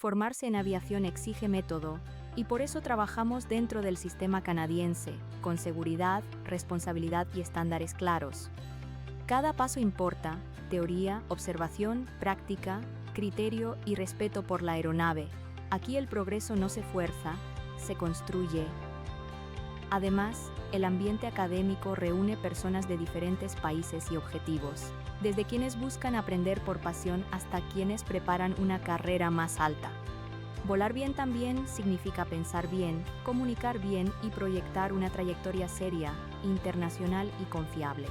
Formarse en aviación exige método, y por eso trabajamos dentro del sistema canadiense, con seguridad, responsabilidad y estándares claros. Cada paso importa: teoría, observación, práctica, criterio y respeto por la aeronave. Aquí el progreso no se fuerza, se construye. Además, el ambiente académico reúne personas de diferentes países y objetivos, desde quienes buscan aprender por pasión hasta quienes preparan una carrera más alta. Volar bien también significa pensar bien, comunicar bien y proyectar una trayectoria seria, internacional y confiable.